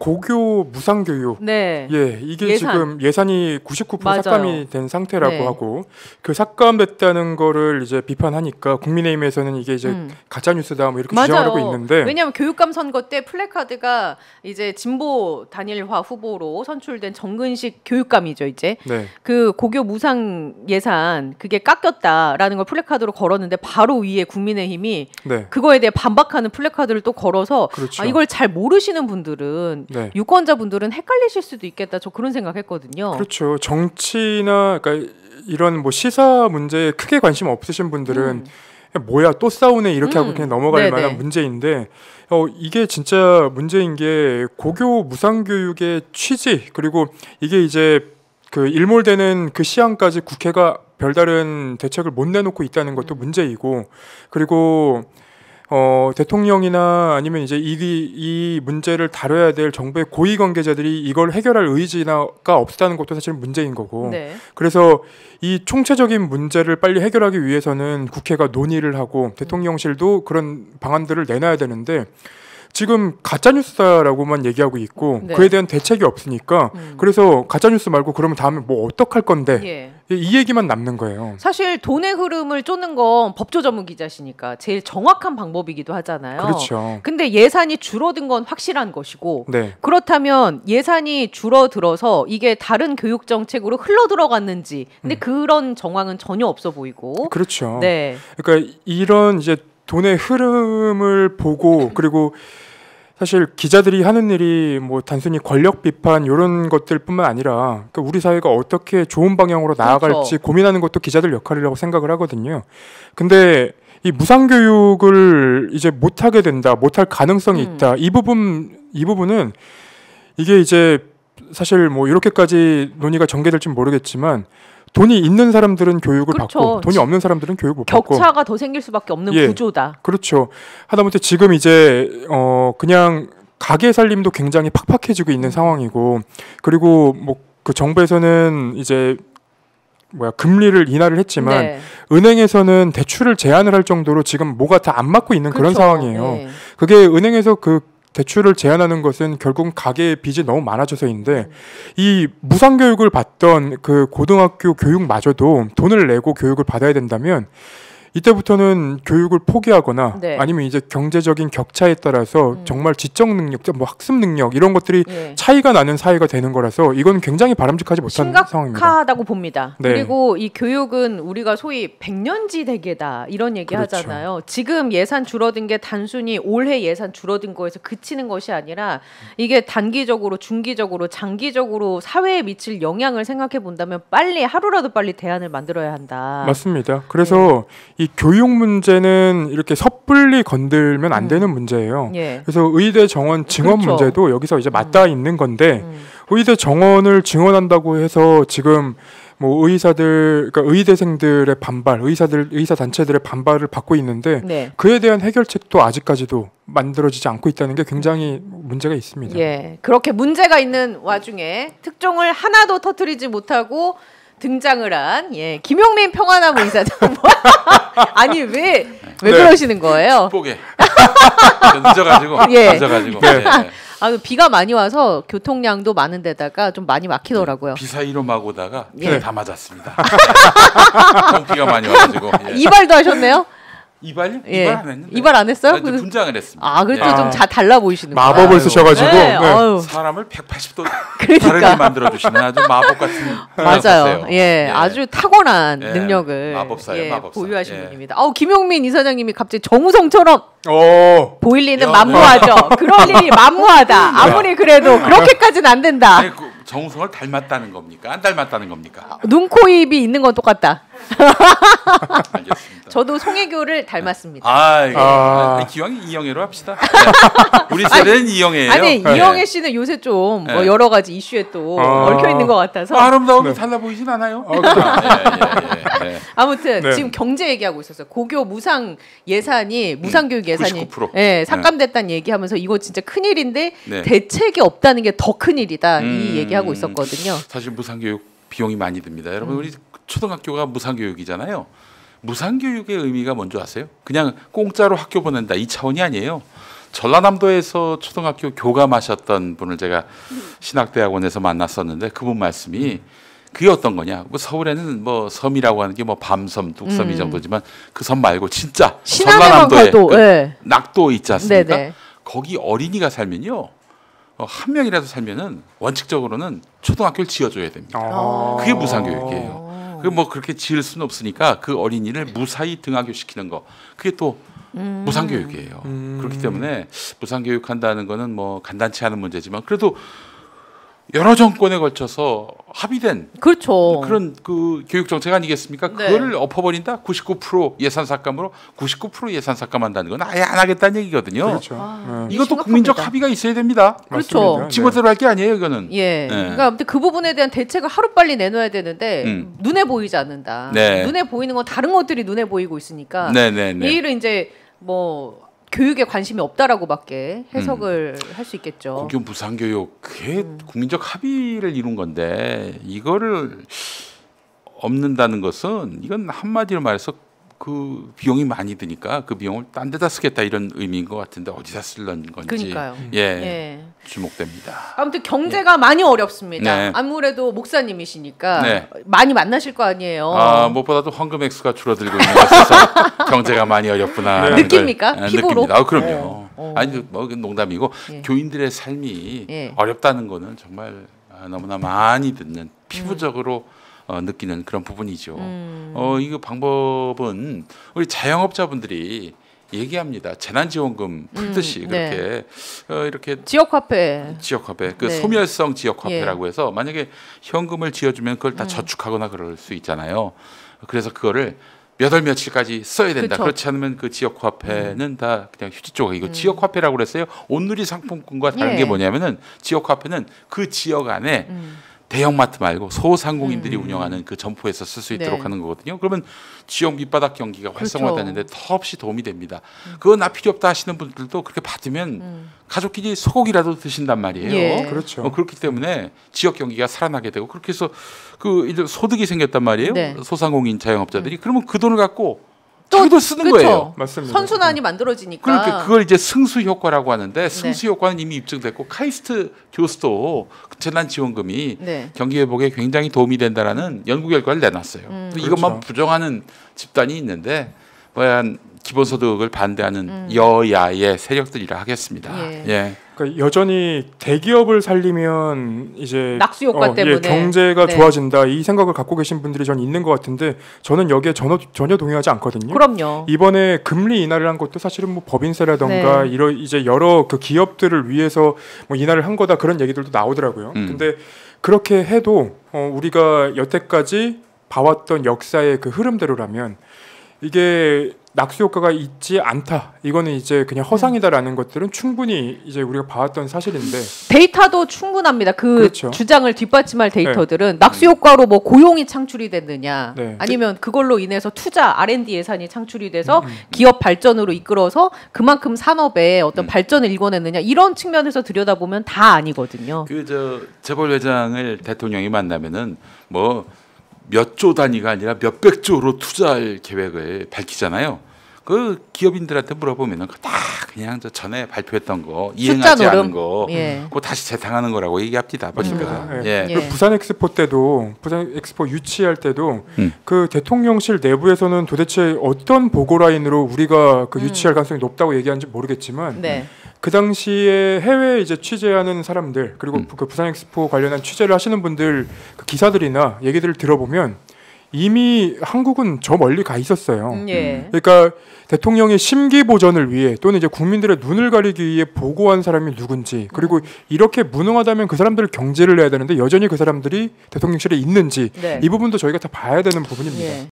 고교 무상교육. 네. 예, 이게 지금 예산이 99% 삭감이 된 상태라고 하고 그 삭감됐다는 거를 이제 비판하니까 국민의힘에서는 이게 이제 가짜 뉴스다 뭐 이렇게 주장을 하고 있는데 왜냐하면 교육감 선거 때 플래카드가 이제 진보 단일화 후보로 선출된 정근식 교육감이죠, 이제. 네. 그 고교 무상 예산 그게 깎였다라는 걸 플래카드로 걸었는데 바로 위에 국민의힘이 네. 그거에 대해 반박하는 플래카드를 또 걸어서 그렇죠. 이걸 잘 모르시는 분들은 유권자분들은 헷갈리실 수도 있겠다. 저 그런 생각했거든요. 그렇죠. 정치나 그러니까 이런 뭐 시사 문제에 크게 관심 없으신 분들은 뭐야 또 싸우네 이렇게 하고 그냥 넘어갈 만한 문제인데 이게 진짜 문제인 게 고교 무상교육의 취지 그리고 이게 이제 그 일몰되는 그 시한까지 국회가 별다른 대책을 못 내놓고 있다는 것도 문제이고 그리고 대통령이나 아니면 이제 이 문제를 다뤄야 될 정부의 고위 관계자들이 이걸 해결할 의지가 없다는 것도 사실 문제인 거고. 네. 그래서 이 총체적인 문제를 빨리 해결하기 위해서는 국회가 논의를 하고 대통령실도 그런 방안들을 내놔야 되는데 지금 가짜뉴스다라고만 얘기하고 있고 그에 대한 대책이 없으니까 그래서 가짜뉴스 말고 그러면 다음에 뭐 어떡할 건데 이 얘기만 남는 거예요. 사실 돈의 흐름을 쫓는 건 법조 전문 기자시니까 제일 정확한 방법이기도 하잖아요. 그렇죠. 근데 예산이 줄어든 건 확실한 것이고 그렇다면 예산이 줄어들어서 이게 다른 교육 정책으로 흘러 들어갔는지 근데 그런 정황은 전혀 없어 보이고 그렇죠. 네. 그러니까 이런 이제 돈의 흐름을 보고 그리고 사실 기자들이 하는 일이 뭐 단순히 권력 비판 이런 것들뿐만 아니라 그러니까 우리 사회가 어떻게 좋은 방향으로 나아갈지 고민하는 것도 기자들 역할이라고 생각을 하거든요. 근데 이 무상교육을 이제 못하게 된다, 못할 가능성이 있다. 이 부분은 이게 이제 사실 뭐 이렇게까지 논의가 전개될지는 모르겠지만 돈이 있는 사람들은 교육을 받고 돈이 없는 사람들은 교육 못 받고 격차가 더 생길 수밖에 없는 구조다. 그렇죠. 하다못해 지금 이제 그냥 가게 살림도 굉장히 팍팍해지고 있는 상황이고 그리고 뭐 그 정부에서는 이제 금리를 인하를 했지만 은행에서는 대출을 제한을 할 정도로 지금 뭐가 다 안 맞고 있는 그런 상황이에요. 그게 은행에서 그 대출을 제한하는 것은 결국은 가계의 빚이 너무 많아져서인데 이 무상교육을 받던 그 고등학교 교육마저도 돈을 내고 교육을 받아야 된다면 이때부터는 교육을 포기하거나 아니면 이제 경제적인 격차에 따라서 정말 지적 능력, 뭐 학습 능력 이런 것들이 차이가 나는 사회가 되는 거라서 이건 굉장히 바람직하지 못한 상황입니다. 심각하다고 봅니다. 그리고 이 교육은 우리가 소위 백년지 대계다 이런 얘기 하잖아요. 지금 예산 줄어든 게 단순히 올해 예산 줄어든 거에서 그치는 것이 아니라 이게 단기적으로 중기적으로 장기적으로 사회에 미칠 영향을 생각해 본다면 빨리 하루라도 빨리 대안을 만들어야 한다. 맞습니다. 그래서 이 교육 문제는 이렇게 섣불리 건들면 안 되는 문제예요. 그래서 의대 정원 증원 문제도 여기서 이제 맞닿아 있는 건데 의대 정원을 증원한다고 해서 지금 뭐 의사들, 그러니까 의대생들의 반발, 의사 단체들의 반발을 받고 있는데 그에 대한 해결책도 아직까지도 만들어지지 않고 있다는 게 굉장히 문제가 있습니다. 그렇게 문제가 있는 와중에 특종을 하나도 터뜨리지 못하고 등장을 한 김용민 평화나무 이사장. 아니 왜 그러시는 거예요? 축복에 늦어가지고 비가 많이 와서 교통량도 많은 데다가 좀 많이 막히더라고요. 비사이로 막 오다가 다 맞았습니다. 비가 많이 와가지고 이발도 하셨네요? 이발요? 이발 안 했는데. 이발 안 했어요? 분장을 했습니다. 그래도 좀 달라 보이시는 거예요. 마법을 쓰셔가지고 사람을 180도 다르게 만들어 주시는 아주 마법 같은. 맞아요. 아주 타고난 능력을 보유하신 분입니다. 김용민 이사장님이 갑자기 정우성처럼 보일 리는 만무하죠. 그럴 일이 만무하다. 아무리 그래도 그렇게까지는 안 된다. 아니, 정우성을 닮았다는 겁니까? 안 닮았다는 겁니까? 눈, 코, 입이 있는 건 똑같다. 알겠습니다. 저도 송혜교를 닮았습니다. 기왕 이영애로 합시다. 우리 세대는 이영애예요. 아니 이영애 씨는 요새 좀 뭐 여러 가지 이슈에 또 얽혀 있는 것 같아서 아름다움이 달라 보이진 않아요. 아무튼 지금 경제 얘기하고 있었어요. 고교 무상 예산이 무상교육 예산이 99%. 삭감됐다는 얘기하면서 이거 진짜 큰일인데 대책이 없다는 게 더 큰일이다 이 얘기하고 있었거든요. 사실 무상교육 비용이 많이 듭니다. 여러분 우리 초등학교가 무상교육이잖아요. 무상교육의 의미가 뭔지 아세요? 그냥 공짜로 학교 보낸다 이 차원이 아니에요. 전라남도에서 초등학교 교감하셨던 분을 제가 신학대학원에서 만났었는데 그분 말씀이 그게 어떤 거냐? 뭐 서울에는 뭐 섬이라고 하는 게 뭐 밤섬, 뚝섬 이 정도지만 그 섬 말고 진짜 전라남도에 그 네. 낙도 있지 않습니까? 네네. 거기 어린이가 살면요. 한 명이라도 살면은 원칙적으로는 초등학교를 지어줘야 됩니다. 그게 무상교육이에요. 그 뭐 그렇게 지을 수는 없으니까 그 어린이를 무사히 등하교 시키는 거 그게 또 무상교육이에요. 그렇기 때문에 무상교육한다는 거는 뭐 간단치 않은 문제지만 그래도 여러 정권에 걸쳐서 합의된 그렇죠. 그런 그 교육 정책 아니겠습니까? 네. 그거를 엎어버린다. 99% 예산 삭감으로 99% 예산 삭감한다는 건 아예 안 하겠다는 얘기거든요. 그렇죠. 이것도 심각합니다. 국민적 합의가 있어야 됩니다. 그렇죠. 지멋대로 할 게 아니에요, 이거는. 예. 네. 그러니까 아무튼 그 부분에 대한 대책을 하루빨리 내놔야 되는데 눈에 보이지 않는다. 네. 눈에 보이는 건 다른 것들이 눈에 보이고 있으니까 이 일은 이제 뭐 교육에 관심이 없다라고밖에 해석을 할 수 있겠죠. 공교 무상교육 그게 국민적 합의를 이룬 건데 이거를 없는다는 것은 이건 한마디로 말해서 그 비용이 많이 드니까 그 비용을 딴 데다 쓰겠다 이런 의미인 것 같은데 어디다 쓰려는 건지 그러니까요. 예, 주목됩니다. 아무튼 경제가 많이 어렵습니다. 네. 아무래도 목사님이시니까 네. 많이 만나실 거 아니에요. 아, 무엇보다도 헌금 액수가 줄어들고 있는 것에서 경제가 많이 어렵구나. 네. 느낍니까? 피부로? 느낍니다. 그럼요. 아니 뭐 농담이고 교인들의 삶이 어렵다는 거는 정말 너무나 많이 듣는 피부적으로 느끼는 그런 부분이죠. 이거 방법은 우리 자영업자분들이 얘기합니다. 재난지원금 풀듯이 그렇게 이렇게 지역화폐 그 소멸성 지역화폐라고 해서 만약에 현금을 지어주면 그걸 다 저축하거나 그럴 수 있잖아요. 그래서 그거를 몇 월 며칠까지 써야 된다. 그쵸. 그렇지 않으면 그 지역화폐는 다 그냥 휴지 조각이고 지역화폐라고 그랬어요. 온누리 상품권과 다른 게 뭐냐면은 지역화폐는 그 지역 안에 대형마트 말고 소상공인들이 운영하는 그 점포에서 쓸 수 있도록 하는 거거든요. 그러면 지역 밑바닥 경기가 활성화되는데 더없이 도움이 됩니다. 그거 나 필요 없다 하시는 분들도 그렇게 받으면 가족끼리 소고기라도 드신단 말이에요. 그렇죠. 그렇기 때문에 지역 경기가 살아나게 되고 그렇게 해서 그 이제 소득이 생겼단 말이에요. 소상공인 자영업자들이 그러면 그 돈을 갖고 자기도 쓰는 거예요. 맞습니다. 선순환이 만들어지니까. 그러니까 그걸 이제 승수 효과라고 하는데 승수 효과는 이미 입증됐고 카이스트 교수도 재난지원금이 경기 회복에 굉장히 도움이 된다라는 연구 결과를 내놨어요. 이것만 부정하는 집단이 있는데 기본소득을 반대하는 여야의 세력들이라 하겠습니다. 그러니까 여전히 대기업을 살리면 이제 낙수 효과 때문에 경제가 좋아진다 이 생각을 갖고 계신 분들이 전 있는 것 같은데 저는 여기에 전혀 동의하지 않거든요. 그럼요. 이번에 금리 인하를 한 것도 사실은 뭐 법인세라던가 이제 여러 그 기업들을 위해서 뭐 인하를 한 거다 그런 얘기들도 나오더라고요. 근데 그렇게 해도 우리가 여태까지 봐왔던 역사의 그 흐름대로라면 이게 낙수 효과가 있지 않다. 이거는 이제 그냥 허상이다라는 것들은 충분히 이제 우리가 봐왔던 사실인데 데이터도 충분합니다. 그 주장을 뒷받침할 데이터들은 낙수 효과로 뭐 고용이 창출이 됐느냐, 아니면 그걸로 인해서 투자 R&D 예산이 창출이 돼서 기업 발전으로 이끌어서 그만큼 산업에 어떤 발전을 일궈냈느냐 이런 측면에서 들여다보면 다 아니거든요. 그 재벌 회장을 대통령이 만나면은 뭐 몇 조 단위가 아니라 몇백 조로 투자할 계획을 밝히잖아요. 그 기업인들한테 물어보면은 다 그냥 전에 발표했던 거 이행하지 않은 거, 그거 다시 재탕하는 거라고 얘기합니다. 보니까. 그 부산 엑스포 때도 부산 엑스포 유치할 때도 그 대통령실 내부에서는 도대체 어떤 보고 라인으로 우리가 그 유치할 가능성이 높다고 얘기하는지 모르겠지만. 그 당시에 해외에 이제 취재하는 사람들 그리고 그 부산 엑스포 관련한 취재를 하시는 분들 그 기사들이나 얘기들을 들어보면 이미 한국은 저 멀리 가 있었어요. 그러니까 대통령의 심기 보전을 위해 또는 이제 국민들의 눈을 가리기 위해 보고한 사람이 누군지 그리고 이렇게 무능하다면 그 사람들을 경제를 해야 되는데 여전히 그 사람들이 대통령실에 있는지 이 부분도 저희가 다 봐야 되는 부분입니다.